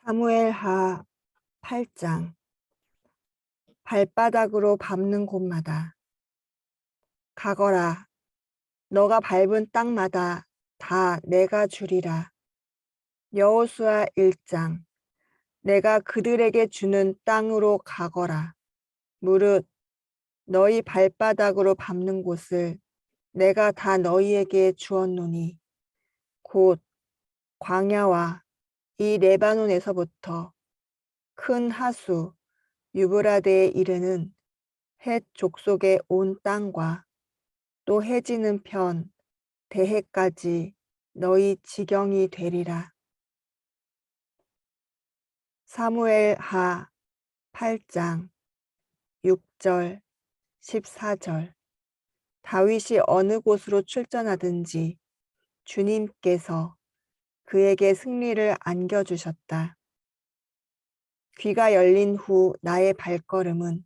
사무엘하 8장. 발바닥으로 밟는 곳마다 가거라. 너가 밟은 땅마다 다 내가 주리라. 여호수아 1장. 내가 그들에게 주는 땅으로 가거라. 무릇 너희 발바닥으로 밟는 곳을 내가 다 너희에게 주었노니 곧 광야와 이 레바논에서부터 큰 하수 유브라데에 이르는 헷 족속의 온 땅과 또 해지는 편 대해까지 너희 지경이 되리라. 사무엘하 8장 6절 14절. 다윗이 어느 곳으로 출전하든지 주님께서 그에게 승리를 안겨주셨다. 귀가 열린 후 나의 발걸음은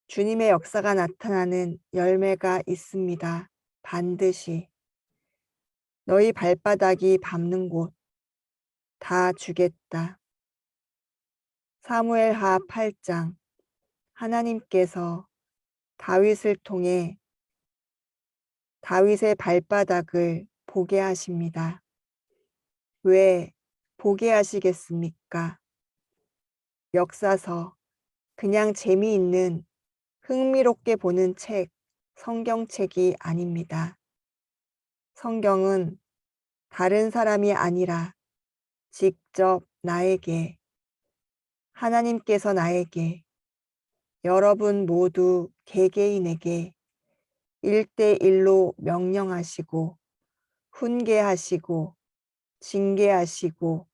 주님의 역사가 나타나는 열매가 있습니다. 반드시 너희 발바닥이 밟는 곳 다 주겠다. 사무엘하 8장. 하나님께서 다윗을 통해 다윗의 발바닥을 보게 하십니다. 왜 보게 하시겠습니까? 역사서, 그냥 재미있는 흥미롭게 보는 책, 성경책이 아닙니다. 성경은 다른 사람이 아니라 직접 나에게, 하나님께서 나에게, 여러분 모두 개개인에게 1대1로 명령하시고 훈계하시고 징계하시고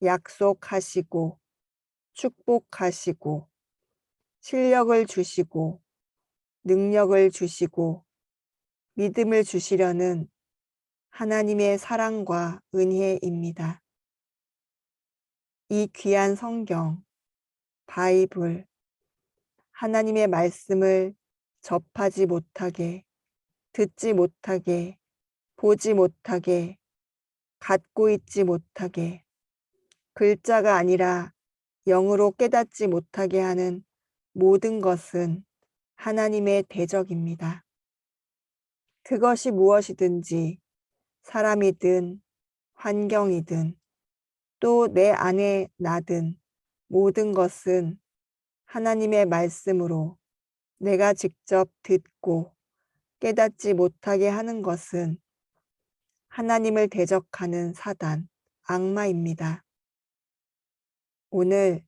약속하시고 축복하시고 실력을 주시고 능력을 주시고 믿음을 주시려는 하나님의 사랑과 은혜입니다. 이 귀한 성경, 바이블, 하나님의 말씀을 접하지 못하게, 듣지 못하게, 보지 못하게, 갖고 있지 못하게, 글자가 아니라 영으로 깨닫지 못하게 하는 모든 것은 하나님의 대적입니다. 그것이 무엇이든지 사람이든 환경이든 또 내 안에 나든 모든 것은 하나님의 말씀으로 내가 직접 듣고 깨닫지 못하게 하는 것은 하나님을 대적하는 사단, 악마입니다. 오늘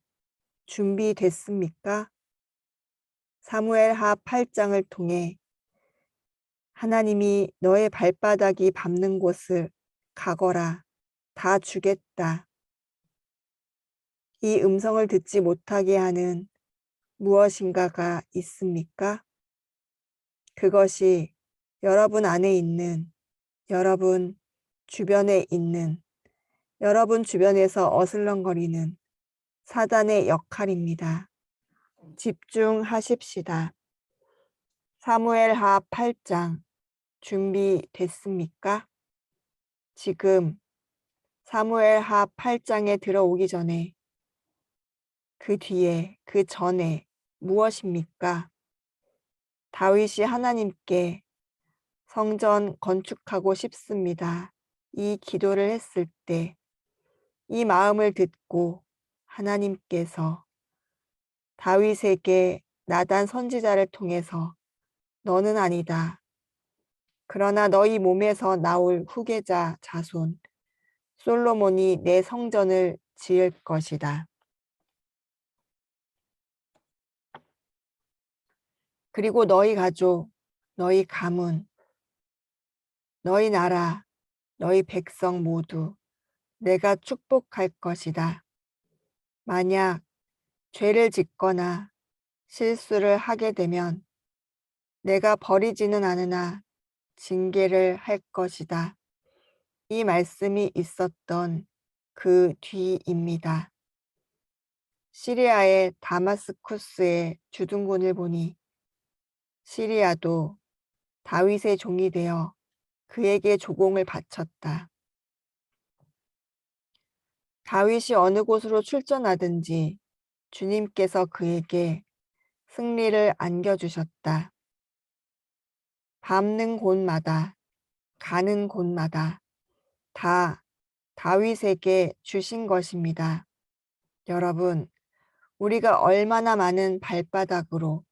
준비됐습니까? 사무엘하 8장을 통해 하나님이 너의 발바닥이 밟는 곳을 가거라, 다 주겠다. 이 음성을 듣지 못하게 하는 무엇인가가 있습니까? 그것이 여러분 안에 있는, 여러분 주변에 있는, 여러분 주변에서 어슬렁거리는 사단의 역할입니다. 집중하십시다. 사무엘하 8장 준비됐습니까? 지금 사무엘하 8장에 들어오기 전에 그 뒤에 그 전에 무엇입니까? 다윗이 하나님께 성전 건축하고 싶습니다. 이 기도를 했을 때 이 마음을 듣고 하나님께서 다윗에게 나단 선지자를 통해서 너는 아니다. 그러나 너희 몸에서 나올 후계자 자손 솔로몬이 내 성전을 지을 것이다. 그리고 너희 가족, 너희 가문, 너희 나라, 너희 백성 모두 내가 축복할 것이다. 만약 죄를 짓거나 실수를 하게 되면 내가 버리지는 않으나 징계를 할 것이다. 이 말씀이 있었던 그 뒤입니다. 시리아의 다마스쿠스의 주둔군을 보니 시리아도 다윗의 종이 되어 그에게 조공을 바쳤다. 다윗이 어느 곳으로 출전하든지 주님께서 그에게 승리를 안겨주셨다. 밟는 곳마다, 가는 곳마다 다 다윗에게 주신 것입니다. 여러분, 우리가 얼마나 많은 발바닥으로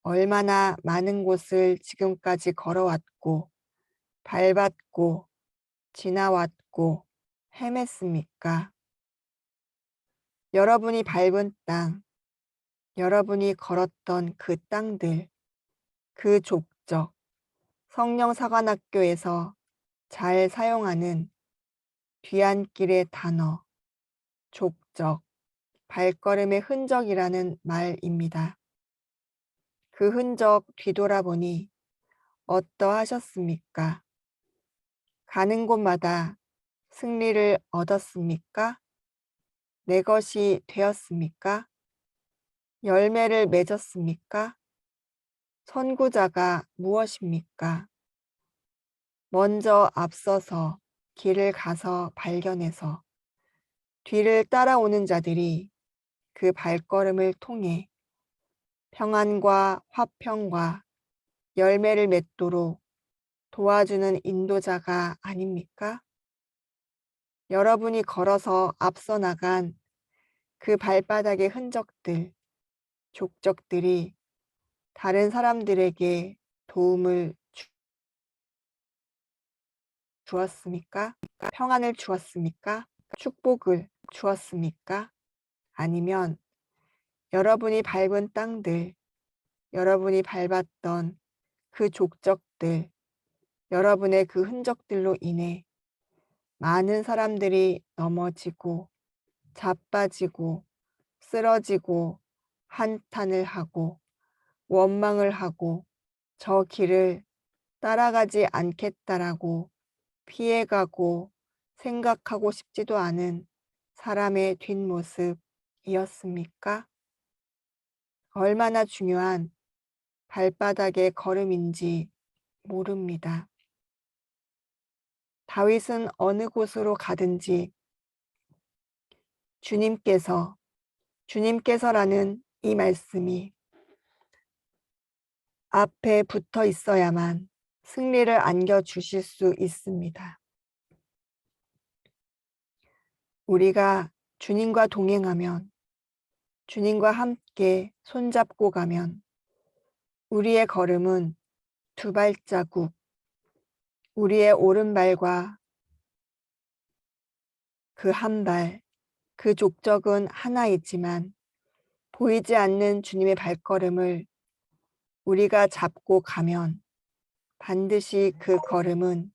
얼마나 많은 곳을 지금까지 걸어왔고 밟았고 지나왔고 헤맸습니까? 여러분이 밟은 땅, 여러분이 걸었던 그 땅들, 그 족적, 성령사관학교에서 잘 사용하는 뒤안길의 단어, 족적, 발걸음의 흔적이라는 말입니다. 그 흔적 뒤돌아보니 어떠하셨습니까? 가는 곳마다 승리를 얻었습니까? 내 것이 되었습니까? 열매를 맺었습니까? 선구자가 무엇입니까? 먼저 앞서서 길을 가서 발견해서 뒤를 따라오는 자들이 그 발걸음을 통해 평안과 화평과 열매를 맺도록 도와주는 인도자가 아닙니까? 여러분이 걸어서 앞서 나간 그 발바닥의 흔적들, 족적들이 다른 사람들에게 도움을 주었습니까? 평안을 주었습니까? 축복을 주었습니까? 아니면 여러분이 밟은 땅들, 여러분이 밟았던 그 족적들, 여러분의 그 흔적들로 인해 많은 사람들이 넘어지고 자빠지고 쓰러지고 한탄을 하고 원망을 하고 저 길을 따라가지 않겠다라고 피해가고 생각하고 싶지도 않은 사람의 뒷모습이었습니까? 얼마나 중요한 발바닥의 걸음인지 모릅니다. 다윗은 어느 곳으로 가든지 주님께서라는 이 말씀이 앞에 붙어 있어야만 승리를 안겨주실 수 있습니다. 우리가 주님과 동행하면, 주님과 함께 손잡고 가면 우리의 걸음은 두 발자국, 우리의 오른발과 그 한 발, 그 족적은 하나이지만 보이지 않는 주님의 발걸음을 우리가 잡고 가면 반드시 그 걸음은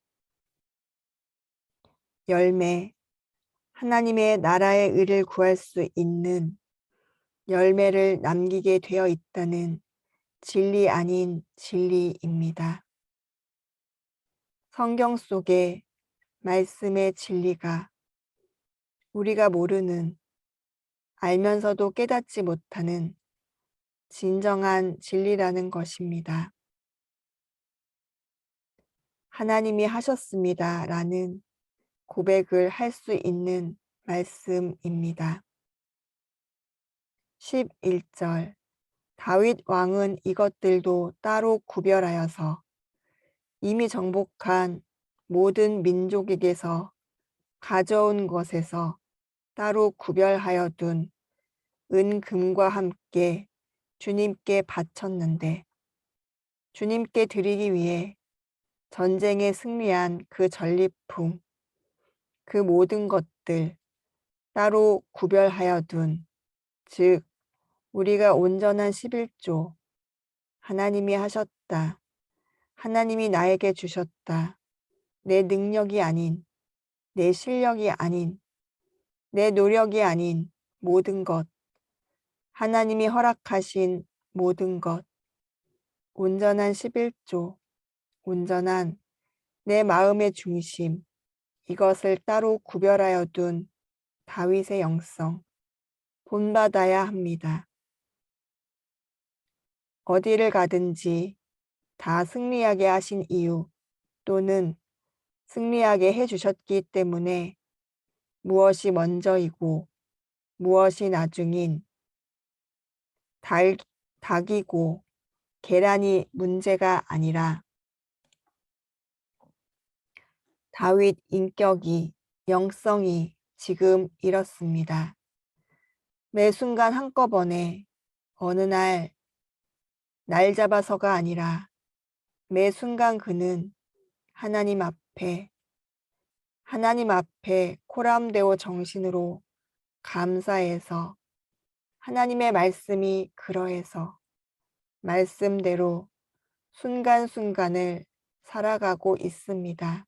열매, 하나님의 나라의 의를 구할 수 있는 열매를 남기게 되어 있다는 진리 아닌 진리입니다. 성경 속의 말씀의 진리가 우리가 모르는, 알면서도 깨닫지 못하는 진정한 진리라는 것입니다. 하나님이 하셨습니다 라는 고백을 할 수 있는 말씀입니다. 11절 다윗 왕은 이것들도 따로 구별하여서 이미 정복한 모든 민족에게서 가져온 것에서 따로 구별하여 둔 은금과 함께 주님께 바쳤는데 주님께 드리기 위해 전쟁에 승리한 그 전리품, 그 모든 것들 따로 구별하여 둔, 즉 우리가 온전한 11조, 하나님이 하셨다, 하나님이 나에게 주셨다, 내 능력이 아닌, 내 실력이 아닌, 내 노력이 아닌 모든 것, 하나님이 허락하신 모든 것, 온전한 11조, 온전한 내 마음의 중심, 이것을 따로 구별하여 둔 다윗의 영성, 본받아야 합니다. 어디를 가든지 다 승리하게 하신 이유 또는 승리하게 해주셨기 때문에 무엇이 먼저이고 무엇이 나중인 닭이고 계란이 문제가 아니라 다윗 인격이, 영성이 지금 이렇습니다. 매 순간 한꺼번에 어느 날 잡아서가 아니라 매 순간 그는 하나님 앞에 코람데오 정신으로 감사해서 하나님의 말씀이 그러해서 말씀대로 순간순간을 살아가고 있습니다.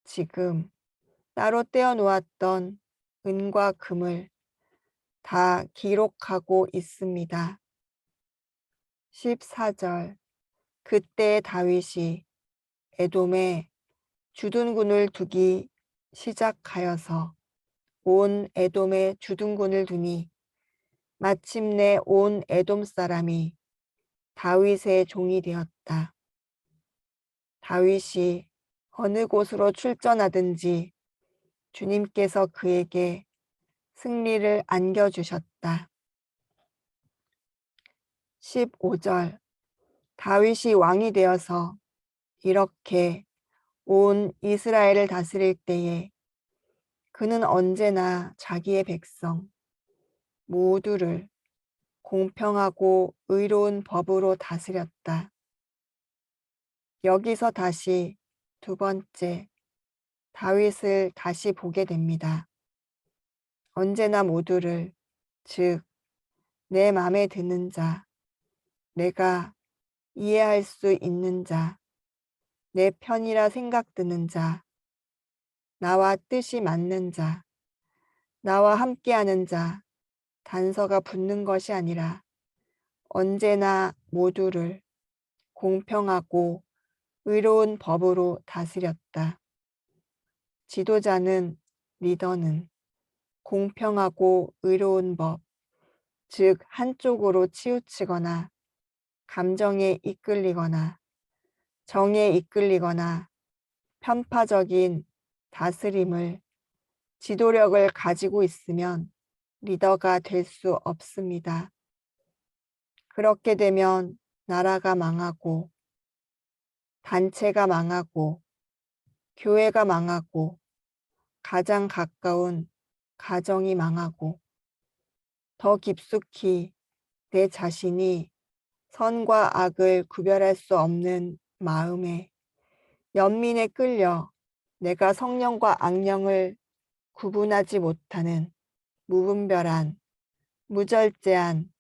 지금 따로 떼어 놓았던 은과 금을 다 기록하고 있습니다. 14절 그때 다윗이 에돔에 주둔군을 두기 시작하여서 온 에돔에 주둔군을 두니 마침내 온 에돔 사람이 다윗의 종이 되었다. 다윗이 어느 곳으로 출전하든지 주님께서 그에게 승리를 안겨주셨다. 15절 다윗이 왕이 되어서 이렇게 온 이스라엘을 다스릴 때에 그는 언제나 자기의 백성 모두를 공평하고 의로운 법으로 다스렸다. 여기서 다시 두 번째 다윗을 다시 보게 됩니다. 언제나 모두를, 즉 내 맘에 드는 자, 내가 이해할 수 있는 자, 내 편이라 생각드는 자, 나와 뜻이 맞는 자, 나와 함께하는 자, 단서가 붙는 것이 아니라 언제나 모두를 공평하고 의로운 법으로 다스렸다. 지도자는, 리더는 공평하고 의로운 법, 즉 한쪽으로 치우치거나 감정에 이끌리거나 정에 이끌리거나 편파적인 다스림을, 지도력을 가지고 있으면 리더가 될 수 없습니다. 그렇게 되면 나라가 망하고 단체가 망하고 교회가 망하고 가장 가까운 가정이 망하고 더 깊숙이 내 자신이 선과 악을 구별할 수 없는 마음에 연민에 끌려 내가 성령과 악령을 구분하지 못하는 무분별한, 무절제한,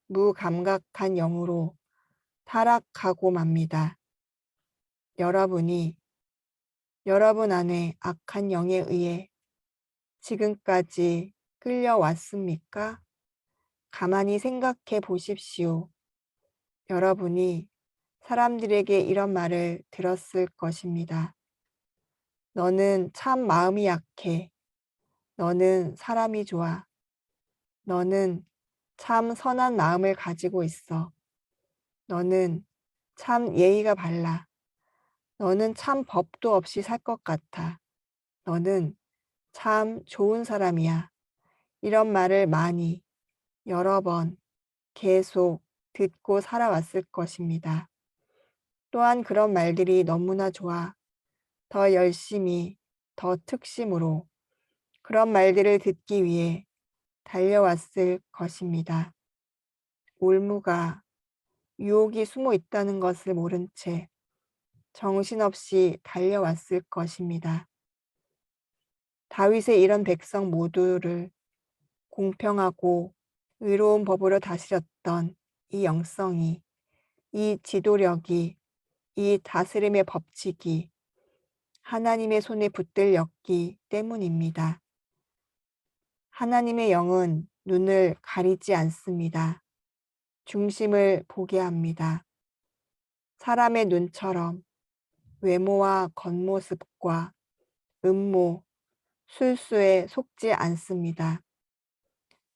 무감각한 영으로 타락하고 맙니다. 여러분 안에 악한 영에 의해 지금까지 끌려왔습니까? 가만히 생각해 보십시오. 여러분이 사람들에게 이런 말을 들었을 것입니다. 너는 참 마음이 약해. 너는 사람이 좋아. 너는 참 선한 마음을 가지고 있어. 너는 참 예의가 발라. 너는 참 법도 없이 살 것 같아. 너는 참 좋은 사람이야. 이런 말을 많이, 여러 번, 계속 듣고 살아왔을 것입니다. 또한 그런 말들이 너무나 좋아 더 열심히, 더 특심으로 그런 말들을 듣기 위해 달려왔을 것입니다. 올무가, 유혹이 숨어 있다는 것을 모른 채 정신없이 달려왔을 것입니다. 다윗의 이런 백성 모두를 공평하고 의로운 법으로 다스렸던 이 영성이, 이 지도력이, 이 다스림의 법칙이 하나님의 손에 붙들렸기 때문입니다. 하나님의 영은 눈을 가리지 않습니다. 중심을 보게 합니다. 사람의 눈처럼 외모와 겉모습과 음모, 술수에 속지 않습니다.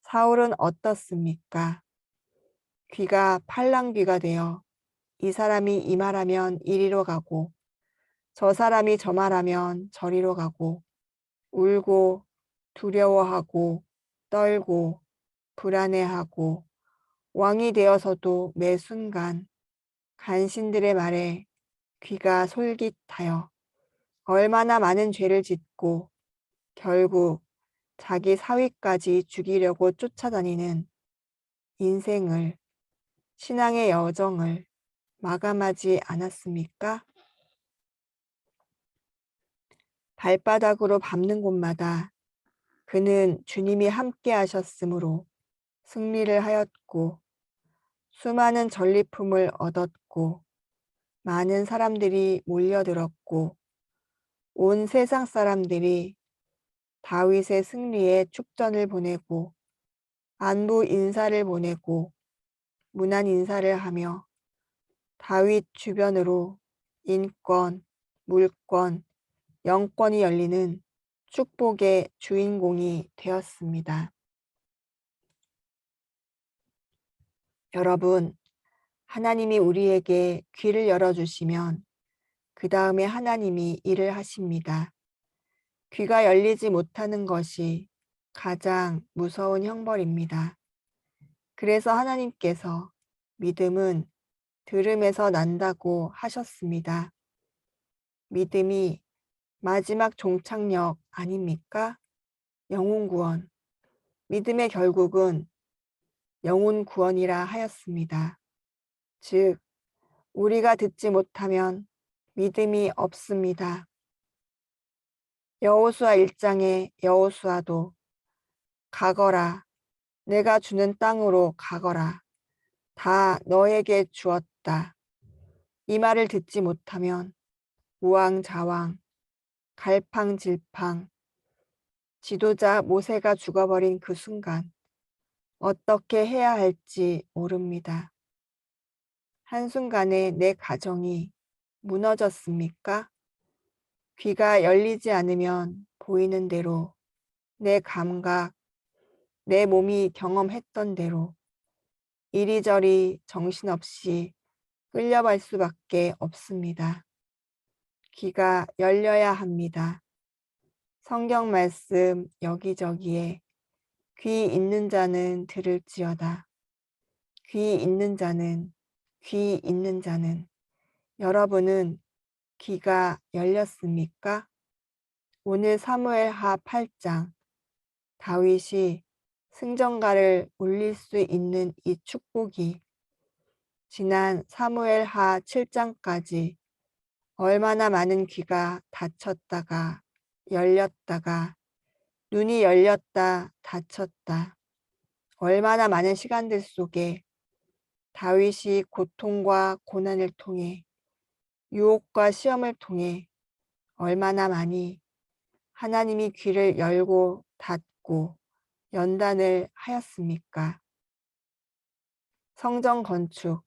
사울은 어떻습니까? 귀가 팔랑귀가 되어 이 사람이 이 말하면 이리로 가고 저 사람이 저 말하면 저리로 가고 울고 두려워하고 떨고 불안해하고 왕이 되어서도 매 순간 간신들의 말에 귀가 솔깃하여 얼마나 많은 죄를 짓고 결국 자기 사위까지 죽이려고 쫓아다니는 인생을, 신앙의 여정을 마감하지 않았습니까? 발바닥으로 밟는 곳마다 그는 주님이 함께 하셨으므로 승리를 하였고 수많은 전리품을 얻었고 많은 사람들이 몰려들었고 온 세상 사람들이 다윗의 승리에 축전을 보내고 안부 인사를 보내고 문안 인사를 하며 다윗 주변으로 인권, 물권, 영권이 열리는 축복의 주인공이 되었습니다. 여러분, 하나님이 우리에게 귀를 열어주시면 그 다음에 하나님이 일을 하십니다. 귀가 열리지 못하는 것이 가장 무서운 형벌입니다. 그래서 하나님께서 믿음은 들음에서 난다고 하셨습니다. 믿음이 마지막 종착역 아닙니까? 영혼 구원. 믿음의 결국은 영혼 구원이라 하였습니다. 즉, 우리가 듣지 못하면 믿음이 없습니다. 여호수아 1장의 여호수아도 가거라, 내가 주는 땅으로 가거라, 다 너에게 주었다. 이 말을 듣지 못하면 우왕좌왕, 갈팡질팡, 지도자 모세가 죽어버린 그 순간 어떻게 해야 할지 모릅니다. 한순간에 내 가정이 무너졌습니까? 귀가 열리지 않으면 보이는 대로 내 감각, 내 몸이 경험했던 대로 이리저리 정신없이 끌려갈 수밖에 없습니다. 귀가 열려야 합니다. 성경 말씀 여기저기에 귀 있는 자는 들을지어다. 귀 있는 자는, 귀 있는 자는. 여러분은 귀가 열렸습니까? 오늘 사무엘하 8장 다윗이 승전가를 울릴 수 있는 이 축복이 지난 사무엘하 7장까지 얼마나 많은 귀가 닫혔다가 열렸다가 눈이 열렸다 닫혔다 얼마나 많은 시간들 속에 다윗이 고통과 고난을 통해 유혹과 시험을 통해 얼마나 많이 하나님이 귀를 열고 닫고 연단을 하였습니까? 성전 건축,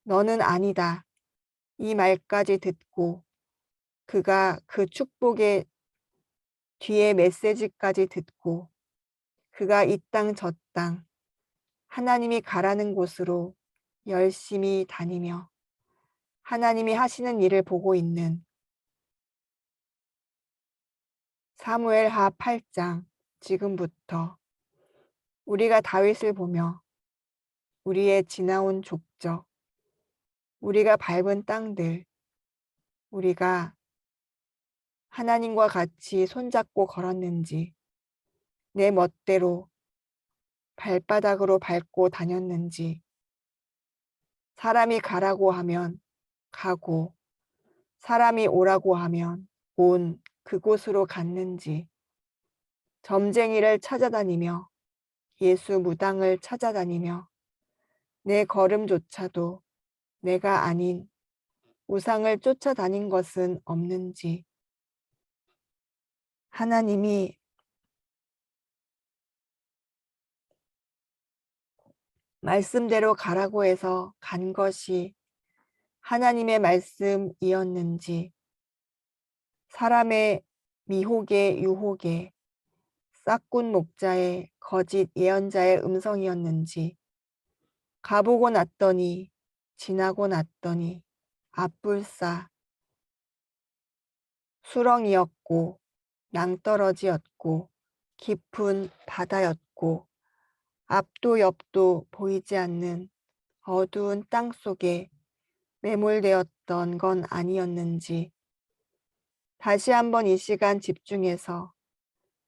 너는 아니다. 이 말까지 듣고 그가 그 축복의 뒤에 메시지까지 듣고 그가 이 땅 저 땅 하나님이 가라는 곳으로 열심히 다니며 하나님이 하시는 일을 보고 있는 사무엘하 8장 지금부터 우리가 다윗을 보며 우리의 지나온 족적, 우리가 밟은 땅들, 우리가 하나님과 같이 손잡고 걸었는지 내 멋대로 발바닥으로 밟고 다녔는지 사람이 가라고 하면 가고 사람이 오라고 하면 온 그곳으로 갔는지 점쟁이를 찾아다니며 예수 무당을 찾아다니며 내 걸음조차도 내가 아닌 우상을 쫓아다닌 것은 없는지 하나님이 말씀대로 가라고 해서 간 것이 하나님의 말씀이었는지 사람의 미혹의 유혹에 싹군 목자의 거짓 예언자의 음성이었는지 가보고 났더니 지나고 났더니 앞불사 수렁이었고 낭떠러지였고 깊은 바다였고 앞도 옆도 보이지 않는 어두운 땅 속에 매몰되었던 건 아니었는지 다시 한번 이 시간 집중해서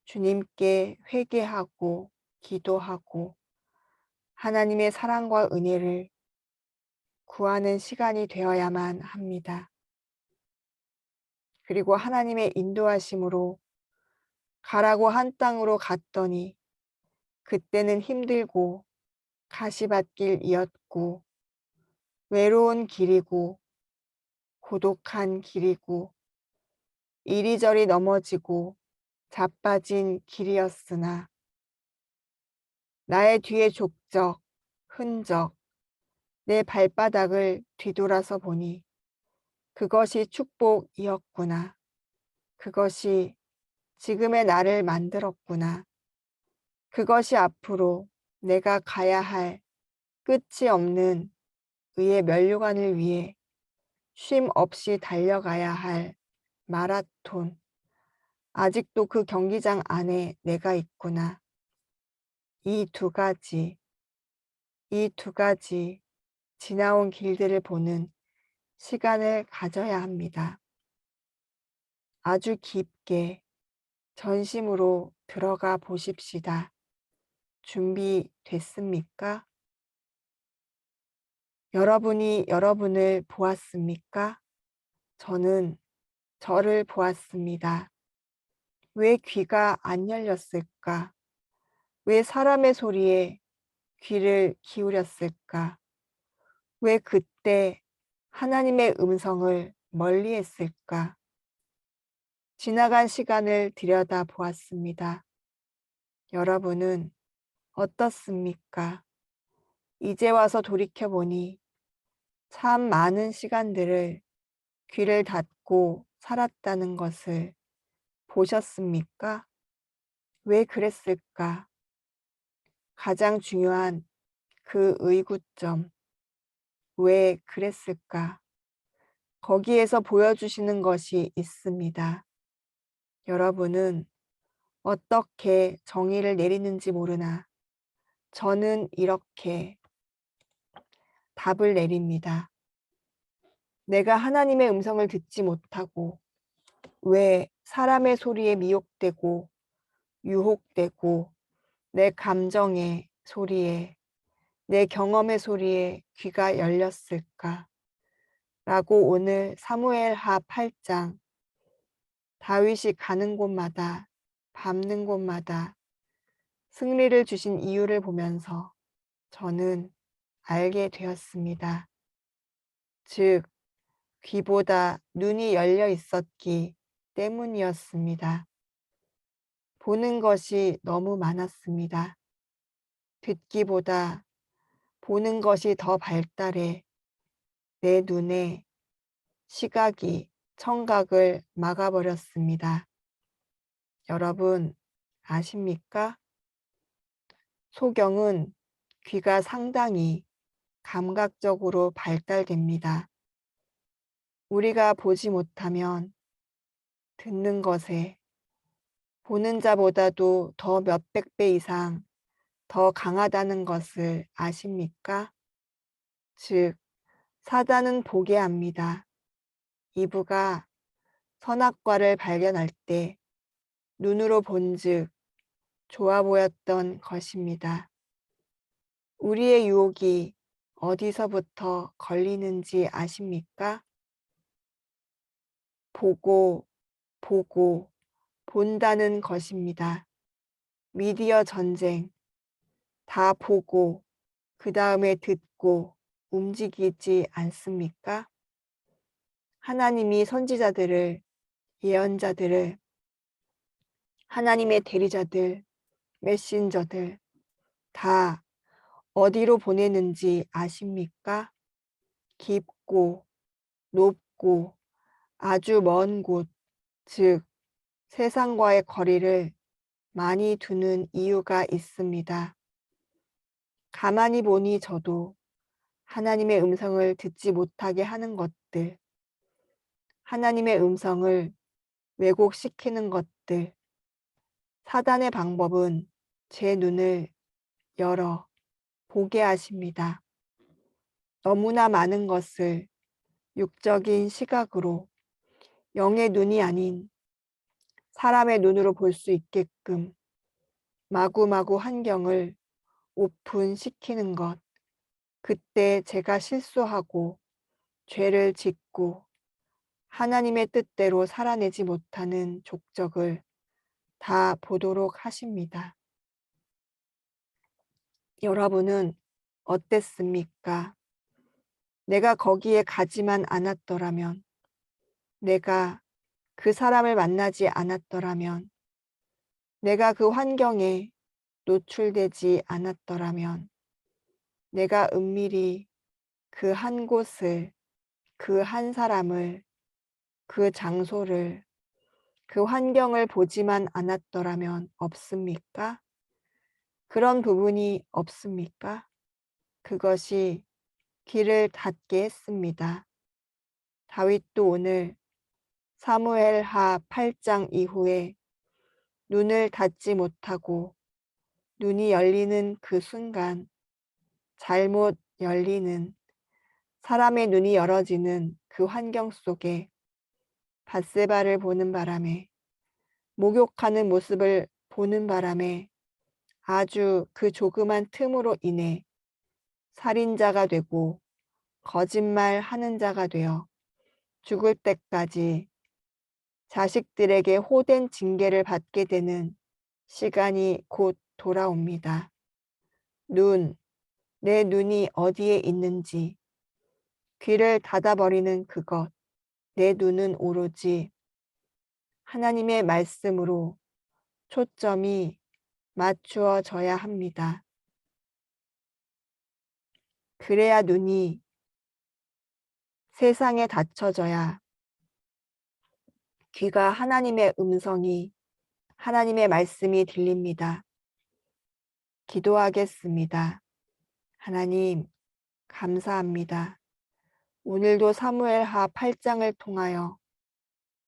주님께 회개하고 기도하고 하나님의 사랑과 은혜를 구하는 시간이 되어야만 합니다. 그리고 하나님의 인도하심으로 가라고 한 땅으로 갔더니 그때는 힘들고 가시밭길이었고 외로운 길이고 고독한 길이고 이리저리 넘어지고 자빠진 길이었으나 나의 뒤에 족적, 흔적, 내 발바닥을 뒤돌아서 보니 그것이 축복이었구나. 그것이 지금의 나를 만들었구나. 그것이 앞으로 내가 가야 할 끝이 없는 의의 면류관을 위해 쉼 없이 달려가야 할 마라톤. 아직도 그 경기장 안에 내가 있구나. 이 두 가지 지나온 길들을 보는 시간을 가져야 합니다. 아주 깊게 전심으로 들어가 보십시다. 준비됐습니까? 여러분이 여러분을 보았습니까? 저는 저를 보았습니다. 왜 귀가 안 열렸을까? 왜 사람의 소리에 귀를 기울였을까? 왜 그때 하나님의 음성을 멀리 했을까? 지나간 시간을 들여다 보았습니다. 여러분은 어떻습니까? 이제 와서 돌이켜보니 참 많은 시간들을 귀를 닫고 살았다는 것을 보셨습니까? 왜 그랬을까? 가장 중요한 그 의구점, 왜 그랬을까? 거기에서 보여주시는 것이 있습니다. 여러분은 어떻게 정의를 내리는지 모르나 저는 이렇게 답을 내립니다. 내가 하나님의 음성을 듣지 못하고 왜 사람의 소리에 미혹되고 유혹되고 내 감정의 소리에 내 경험의 소리에 귀가 열렸을까? 라고 오늘 사무엘하 8장 다윗이 가는 곳마다 밟는 곳마다 승리를 주신 이유를 보면서 저는 알게 되었습니다. 즉, 귀보다 눈이 열려 있었기 때문이었습니다. 보는 것이 너무 많았습니다. 듣기보다 보는 것이 더 발달해 내 눈에 시각이 청각을 막아버렸습니다. 여러분 아십니까? 소경은 귀가 상당히 감각적으로 발달됩니다. 우리가 보지 못하면 듣는 것에 보는 자보다도 더 몇백 배 이상 더 강하다는 것을 아십니까? 즉, 사단은 보게 합니다. 이브가 선악과를 발견할 때 눈으로 본즉 좋아 보였던 것입니다. 우리의 유혹이 어디서부터 걸리는지 아십니까? 보고 본다는 것입니다. 미디어 전쟁, 다 보고 그 다음에 듣고 움직이지 않습니까? 하나님이 선지자들을, 예언자들을, 하나님의 대리자들, 메신저들 다 어디로 보내는지 아십니까? 깊고 높고 아주 먼 곳, 즉 세상과의 거리를 많이 두는 이유가 있습니다. 가만히 보니 저도 하나님의 음성을 듣지 못하게 하는 것들, 하나님의 음성을 왜곡시키는 것들, 것들. 사단의 방법은 제 눈을 열어 보게 하십니다. 너무나 많은 것을 육적인 시각으로 영의 눈이 아닌 사람의 눈으로 볼 수 있게끔 마구마구 환경을 오픈시키는 것. 그때 제가 실수하고 죄를 짓고 하나님의 뜻대로 살아내지 못하는 족적을 다 보도록 하십니다. 여러분은 어땠습니까? 내가 거기에 가지만 않았더라면, 내가 그 사람을 만나지 않았더라면, 내가 그 환경에 노출되지 않았더라면, 내가 은밀히 그 한 곳을, 그 한 사람을, 그 장소를, 그 환경을 보지만 않았더라면 없습니까? 그런 부분이 없습니까? 그것이 귀를 닫게 했습니다. 다윗도 오늘 사무엘하 8장 이후에 눈을 닫지 못하고 눈이 열리는 그 순간, 잘못 열리는, 사람의 눈이 열어지는 그 환경 속에 밧세바를 보는 바람에, 목욕하는 모습을 보는 바람에 아주 그 조그만 틈으로 인해 살인자가 되고 거짓말하는 자가 되어 죽을 때까지 자식들에게 호된 징계를 받게 되는 시간이 곧 돌아옵니다. 내 눈이 어디에 있는지, 귀를 닫아버리는 그것, 내 눈은 오로지 하나님의 말씀으로 초점이 맞추어져야 합니다. 그래야 눈이 세상에 닫혀져야 귀가 하나님의 음성이, 하나님의 말씀이 들립니다. 기도하겠습니다. 하나님, 감사합니다. 오늘도 사무엘하 8장을 통하여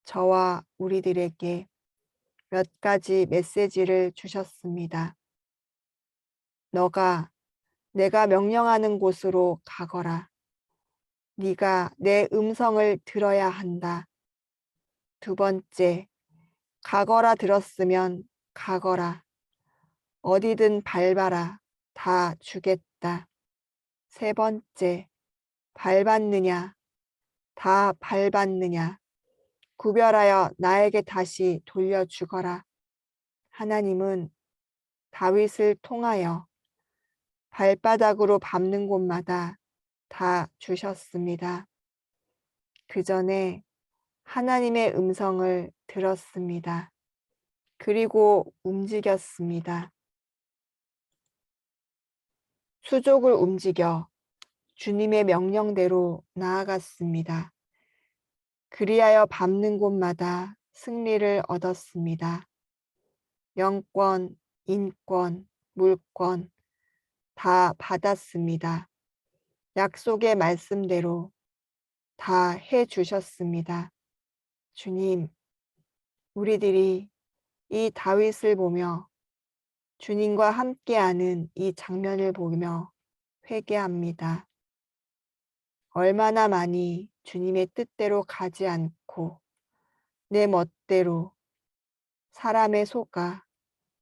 저와 우리들에게 몇 가지 메시지를 주셨습니다. 내가 명령하는 곳으로 가거라. 네가 내 음성을 들어야 한다. 두 번째, 가거라 들었으면 가거라. 어디든 밟아라. 다 주겠다. 세 번째, 밟았느냐? 다 밟았느냐? 구별하여 나에게 다시 돌려주거라. 하나님은 다윗을 통하여 발바닥으로 밟는 곳마다 다 주셨습니다. 그 전에 하나님의 음성을 들었습니다. 그리고 움직였습니다. 수족을 움직여 주님의 명령대로 나아갔습니다. 그리하여 밟는 곳마다 승리를 얻었습니다. 영권, 인권, 물권 다 받았습니다. 약속의 말씀대로 다 해주셨습니다. 주님, 우리들이 이 다윗을 보며 주님과 함께하는 이 장면을 보며 회개합니다. 얼마나 많이 주님의 뜻대로 가지 않고 내 멋대로 사람의 속아,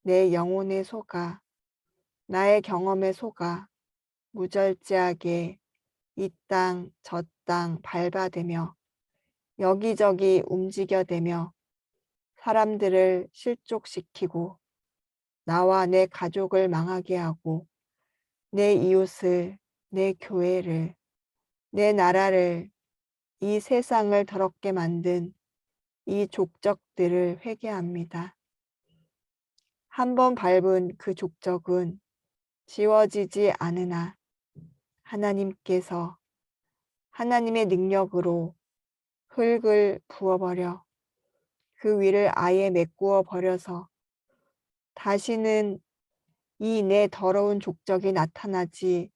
내 영혼의 속아, 나의 경험의 속아 무절제하게 이 땅, 저 땅 밟아대며 여기저기 움직여대며 사람들을 실족시키고 나와 내 가족을 망하게 하고 내 이웃을, 내 교회를, 내 나라를, 이 세상을 더럽게 만든 이 족적들을 회개합니다. 한 번 밟은 그 족적은 지워지지 않으나 하나님께서 하나님의 능력으로 흙을 부어버려 그 위를 아예 메꾸어 버려서 다시는 이 내 더러운 족적이 나타나지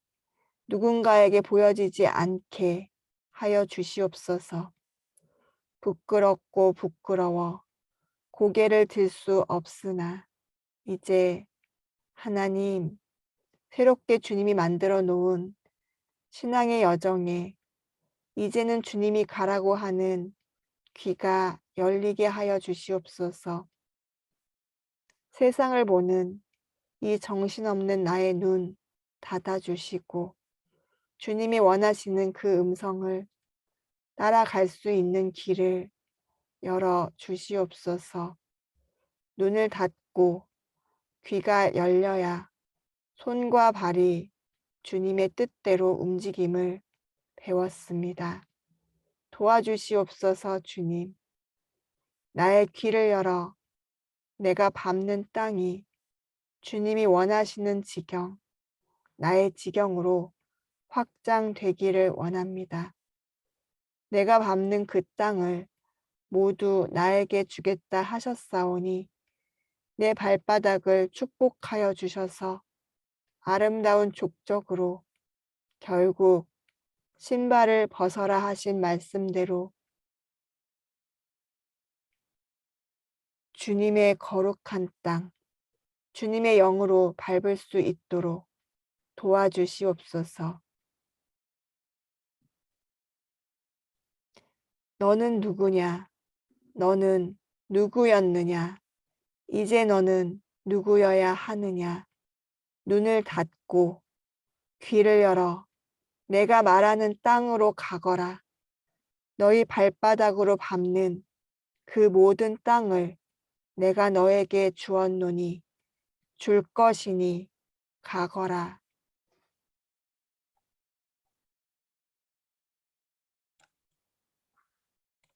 누군가에게 보여지지 않게 하여 주시옵소서. 부끄럽고 부끄러워 고개를 들 수 없으나 이제 하나님, 새롭게 주님이 만들어 놓은 신앙의 여정에 이제는 주님이 가라고 하는 귀가 열리게 하여 주시옵소서. 세상을 보는 이 정신없는 나의 눈 닫아 주시고 주님이 원하시는 그 음성을 따라갈 수 있는 길을 열어 주시옵소서. 눈을 닫고 귀가 열려야 손과 발이 주님의 뜻대로 움직임을 배웠습니다. 도와주시옵소서 주님. 나의 귀를 열어 내가 밟는 땅이 주님이 원하시는 지경, 나의 지경으로 확장되기를 원합니다. 내가 밟는 그 땅을 모두 나에게 주겠다 하셨사오니 내 발바닥을 축복하여 주셔서 아름다운 족적으로 결국 신발을 벗어라 하신 말씀대로 주님의 거룩한 땅, 주님의 영으로 밟을 수 있도록 도와주시옵소서. 너는 누구냐? 너는 누구였느냐? 이제 너는 누구여야 하느냐? 눈을 닫고 귀를 열어 내가 말하는 땅으로 가거라. 너희 발바닥으로 밟는 그 모든 땅을 내가 너에게 주었노니 줄 것이니 가거라.